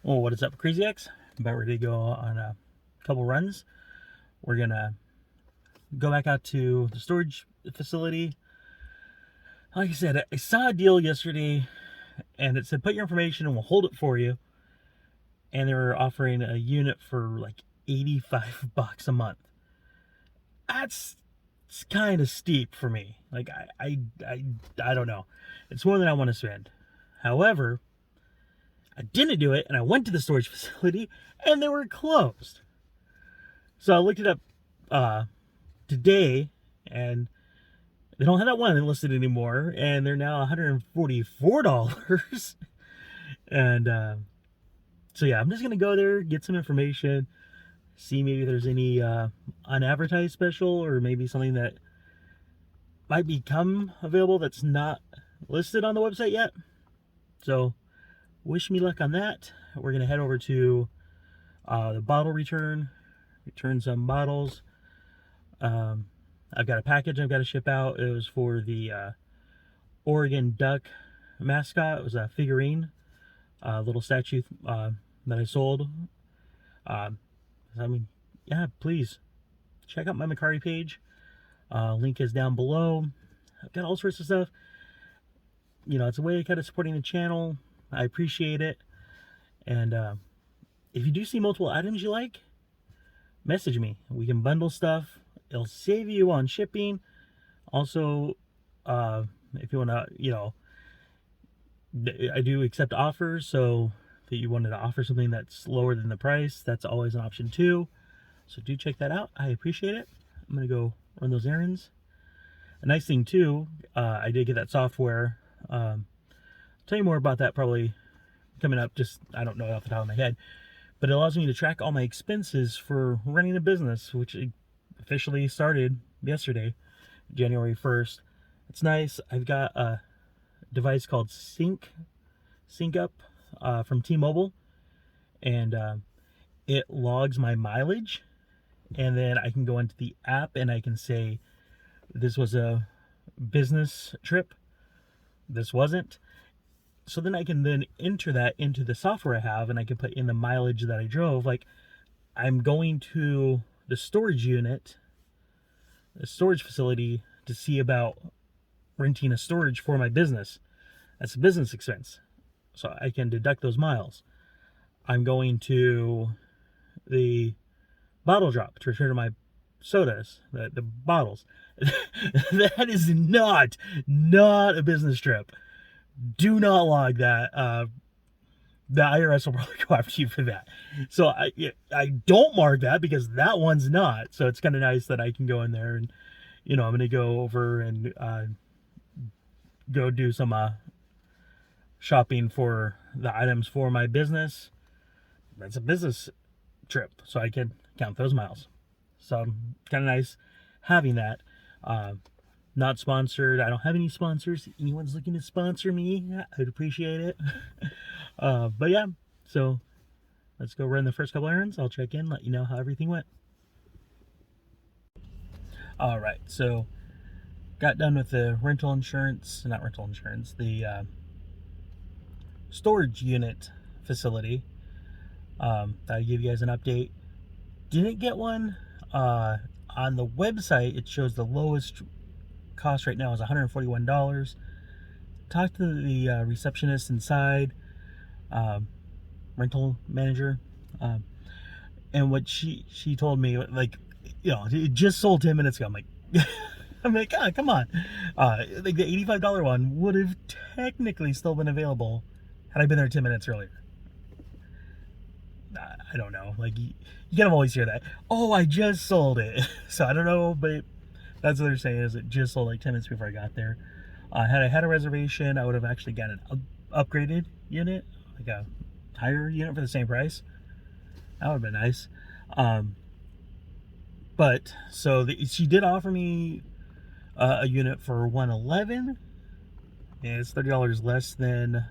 Well, what is up, Crazy X? About ready to go on a couple runs. We're gonna go back out to the storage facility. Like I said, I saw a deal yesterday, and it said put your information and we'll hold it for you. And they were offering a unit for like 85 bucks a month. That's kind of steep for me. Like I don't know. It's more than I want to spend. However, I didn't do it, and I went to the storage facility, and they were closed. So I looked it up today, and they don't have that one listed anymore, and they're now $144. And so yeah, I'm just gonna go there, get some information, see maybe there's any unadvertised special, or maybe something that might become available that's not listed on the website yet. So wish me luck on that. We're gonna head over to the bottle return some bottles. I've got a package I've got to ship out. It was for the Oregon Duck mascot. It was a figurine, a little statue that I sold. I mean, yeah, please check out my Mercari page. Link is down below. I've got all sorts of stuff. You know, it's a way of kind of supporting the channel. I appreciate it. And if you do see multiple items you like, message me. We can bundle stuff. It'll save you on shipping. Also, if you want to, you know, I do accept offers, so if you wanted to offer something that's lower than the price, that's always an option too. So do check that out. I appreciate it. I'm going to go run those errands. A nice thing too, I did get that software. Tell you more about that probably coming up. Just, I don't know off the top of my head. But it allows me to track all my expenses for running a business, which officially started yesterday, January 1st. It's nice. I've got a device called Sync Up from T-Mobile, and it logs my mileage, and then I can go into the app and I can say this was a business trip, this wasn't. So then I can then enter that into the software I have, and I can put in the mileage that I drove. Like, I'm going to the storage unit, the storage facility, to see about renting a storage for my business. That's a business expense, so I can deduct those miles. I'm going to the bottle drop to return my sodas, the bottles. That is not a business trip. Do not log that. The IRS will probably go after you for that. So I don't mark that because that one's not. So it's kind of nice that I can go in there and, you know, I'm going to go over and go do some shopping for the items for my business. That's a business trip, so I can count those miles. So kind of nice having that. Not sponsored. I don't have any sponsors. Anyone's looking to sponsor me, I'd appreciate it. But yeah, so let's go run the first couple errands. I'll check in, let you know how everything went. All right, so got done with the rental insurance, not rental insurance, the storage unit facility. I'll give you guys an update. Didn't get one. On the website, it shows the lowest cost right now is $141. Talked to the receptionist inside, rental manager, and what she told me, like, you know, it just sold 10 minutes ago. I'm like, I'm like, ah, come on. Like the $85 one would have technically still been available had I been there 10 minutes earlier. I don't know. Like, you kind of always hear that. Oh, I just sold it. So I don't know, but that's what they're saying, is it just sold like 10 minutes before I got there. Had I had a reservation, I would have actually got an upgraded unit, like a higher unit for the same price. That would have been nice. But so she did offer me a unit for $111. Yeah, it's $30 less than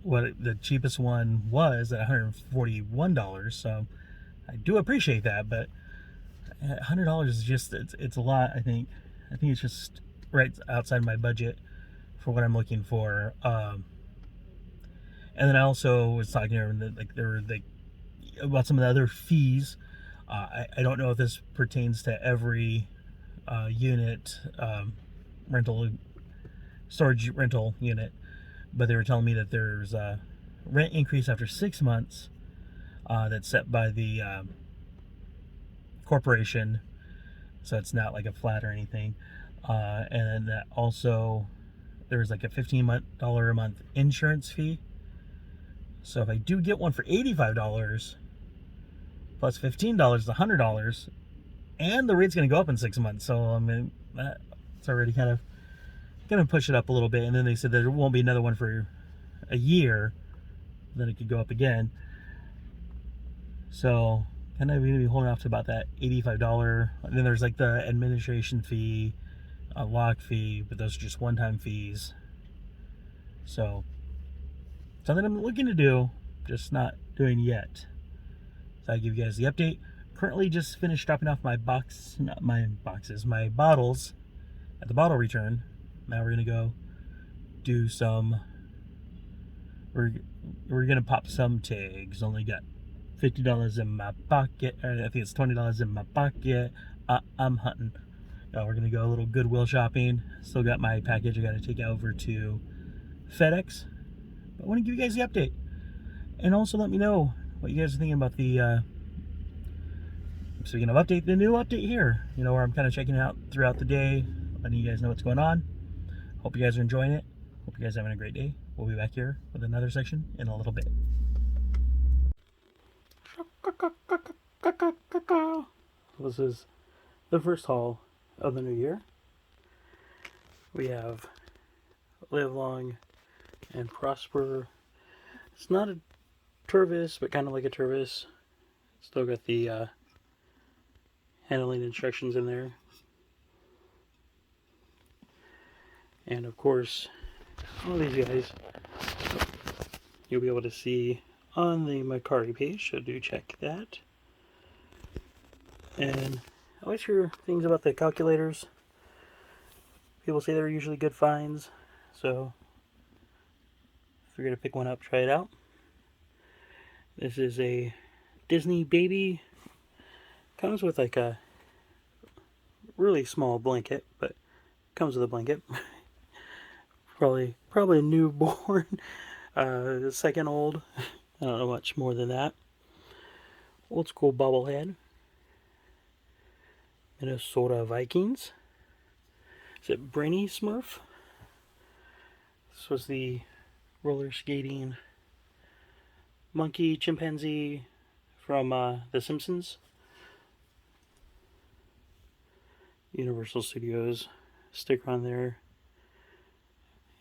what the cheapest one was at $141. So I do appreciate that, but $100 is just, it's a lot. I think it's just right outside my budget for what I'm looking for. And then I also was talking to her, like there were about some of the other fees. I don't know if this pertains to every unit, rental, storage rental unit, but they were telling me that there's a rent increase after 6 months that's set by the corporation, so it's not like a flat or anything. And then that also there's like a $15 a month insurance fee. So if I do get one for $85 plus $15 is $100, and the rate's going to go up in 6 months. So I mean, that's already kind of going to push it up a little bit. And then they said there won't be another one for a year, then it could go up again. So kind of going to be holding off to about that $85. And then there's like the administration fee, a lock fee, but those are just one-time fees. So something I'm looking to do, just not doing yet. So I give you guys the update. Currently just finished dropping off my bottles at the bottle return. Now we're gonna go do some, we're gonna pop some tags. Only got $50 in my pocket, or I think it's $20 in my pocket. I'm hunting. We're gonna go a little Goodwill shopping. Still got my package I gotta take over to FedEx. But I want to give you guys the update, and also let me know what you guys are thinking about the speaking of update, the new update here, where I'm kind of checking it out throughout the day, letting you guys know what's going on. Hope you guys are enjoying it. Hope you guys are having a great day. We'll be back here with another section in a little bit. This is the first haul of the new year. We have Live Long and Prosper. It's not a Tervis, but kind of like a Tervis. Still got the handling instructions in there. And of course, all these guys you'll be able to see on the Mercari page, so do check that. And I always hear things about the calculators. People say they're usually good finds, so if you're going to pick one up, try it out. This is a Disney Baby. Comes with like a really small blanket, but comes with a blanket. probably a newborn, second old. I don't know much more than that. Old school bobblehead. Minnesota Vikings. Is it Brainy Smurf? This was the roller skating monkey chimpanzee from The Simpsons. Universal Studios sticker on there.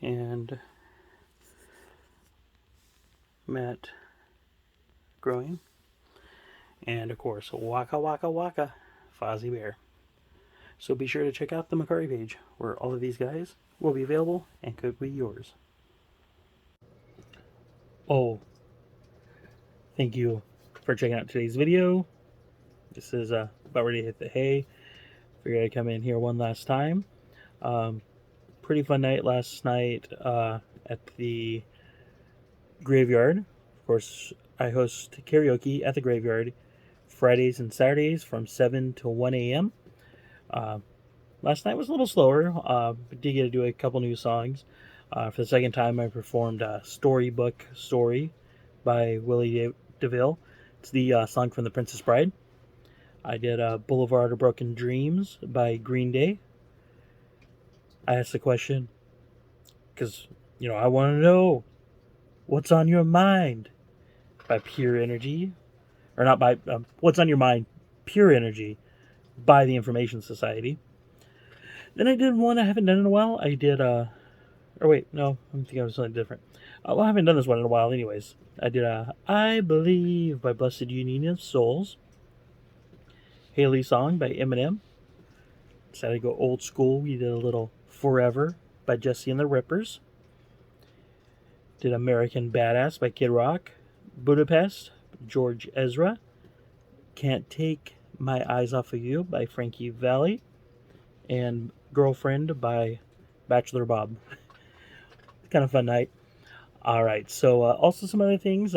And Matt Growing. And of course, Waka Waka Waka, Fozzie Bear. So be sure to check out the Mercari page, where all of these guys will be available and could be yours. Oh, thank you for checking out today's video. This is about ready to hit the hay. Figured I'd come in here one last time. Pretty fun night last night at the graveyard. Of course, I host karaoke at the graveyard Fridays and Saturdays from 7 to 1 a.m. Last night was a little slower, but did get to do a couple new songs. For the second time, I performed Storybook Story by Willie DeVille. It's the song from The Princess Bride. I did Boulevard of Broken Dreams by Green Day. I asked the question because, I want to know what's on your mind by Pure Energy. Or not by, what's on your mind, Pure Energy by the Information Society. Then I did one I haven't done in a while. I did, or wait, no, I'm thinking of something different. Well, I haven't done this one in a while anyways. I did I Believe by Blessed Union of Souls. Haley Song by Eminem. Decided to go old school. We did a little Forever by Jesse and the Rippers. Did American Badass by Kid Rock. Budapest, George Ezra. Can't Take My Eyes Off of You by Frankie Valli. And Girlfriend by Bachelor Bob. Kind of fun night. All right. So also some other things.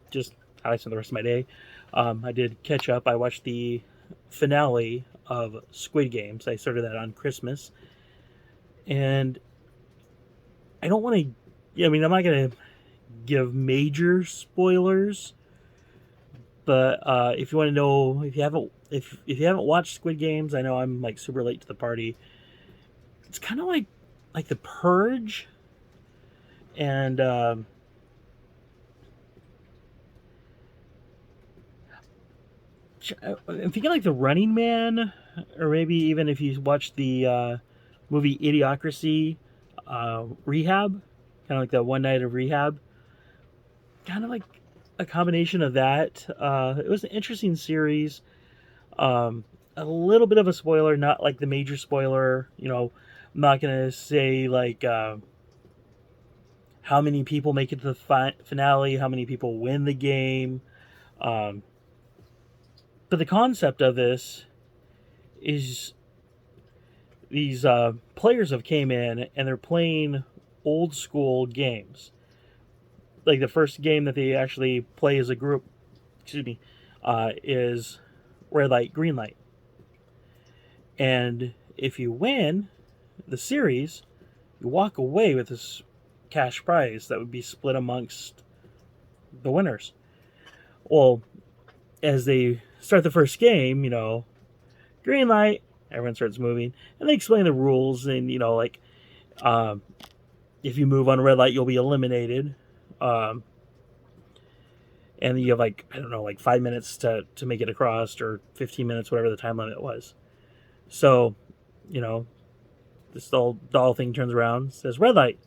Just how I spent the rest of my day. I did catch up. I watched the finale of Squid Games. I started that on Christmas, and I don't want to. Yeah, I mean, I'm not gonna give major spoilers, but if you want to know, if you haven't watched Squid Games, I know I'm like super late to the party. It's kind of like The Purge, and I'm thinking like The Running Man, or maybe even if you watch the movie Idiocracy, Rehab, kind of like the One Night of Rehab, kind of like a combination of that. It was an interesting series. A little bit of a spoiler, not like the major spoiler. I'm not gonna say like how many people make it to the finale, how many people win the game. Um, but the concept of this is these players have came in and they're playing old school games. Like the first game that they actually play as a group, excuse me, is red light, green light. And if you win the series, you walk away with this cash prize that would be split amongst the winners. Well, as they start the first game, green light, everyone starts moving, and they explain the rules, and like um, if you move on red light, you'll be eliminated. Um, and you have like I don't know, like 5 minutes to make it across, or 15 minutes, whatever the time limit was. So, you know, this doll thing turns around, says red light,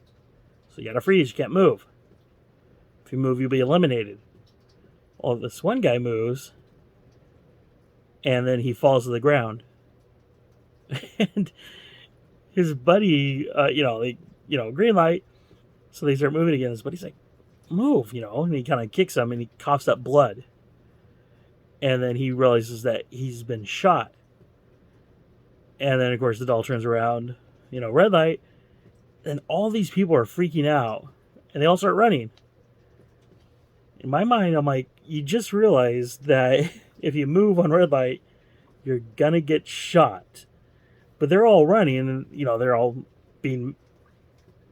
so you gotta freeze, you can't move. If you move, you'll be eliminated. Well, this one guy moves, and then he falls to the ground, and his buddy, green light, so they start moving again. His buddy's like, move, and he kind of kicks him, and he coughs up blood, and then he realizes that he's been shot. And then, of course, the doll turns around, red light, and all these people are freaking out, and they all start running. In my mind, I'm like, you just realized that if you move on red light, you're gonna get shot. But they're all running, and they're all being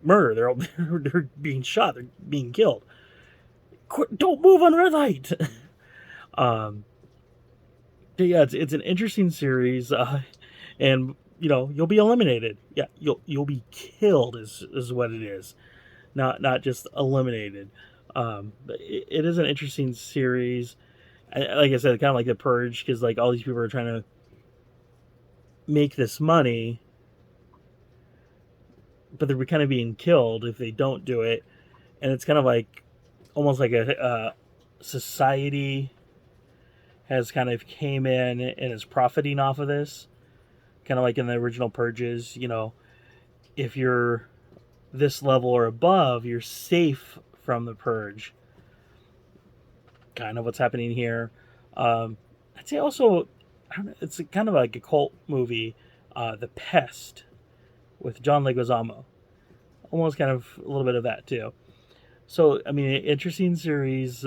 murdered. They're being shot. They're being killed. Don't move on red light. um, yeah, it's an interesting series, and you'll be eliminated. Yeah, you'll be killed is what it is, not just eliminated. But it is an interesting series. Like I said, kind of like The Purge, because like all these people are trying to make this money, but they're kind of being killed if they don't do it. And it's kind of like almost like a society has kind of came in and is profiting off of this, kind of like in the original Purges. If you're this level or above, you're safe from the Purge. Kind of what's happening here. I'd say also, I don't know, it's kind of like a cult movie, The Pest, with John Leguizamo. Almost kind of a little bit of that too. So, I mean, interesting series.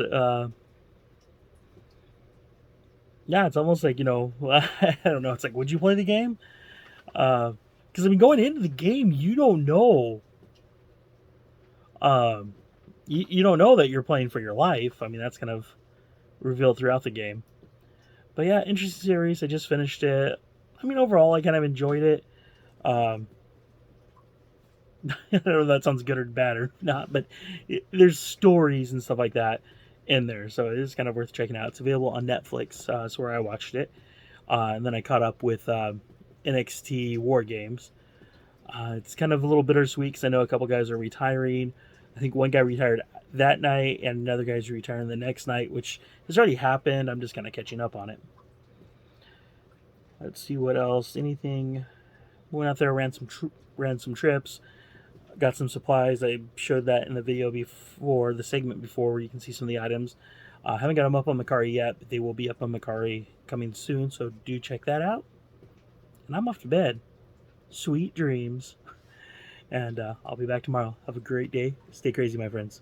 Yeah, it's almost like, I don't know. It's like, would you play the game? Because, I mean, going into the game, you don't know. You don't know that you're playing for your life. I mean, that's kind of revealed throughout the game. But yeah, interesting series. I just finished it. I mean, overall, I kind of enjoyed it. I don't know if that sounds good or bad or not, but there's stories and stuff like that in there, so it is kind of worth checking out. It's available on Netflix. That's where I watched it, and then I caught up with NXT War Games. It's kind of a little bittersweet because I know a couple guys are retiring. I think one guy retired that night, and another guy's retiring the next night, which has already happened. I'm just kind of catching up on it. Let's see what else. Anything? Went out there, ran some trips, got some supplies. I showed that in the video before, the segment before, where you can see some of the items. Haven't got them up on Mercari yet, but they will be up on Mercari coming soon, so do check that out. And I'm off to bed. Sweet dreams. And I'll be back tomorrow. Have a great day. Stay crazy, my friends.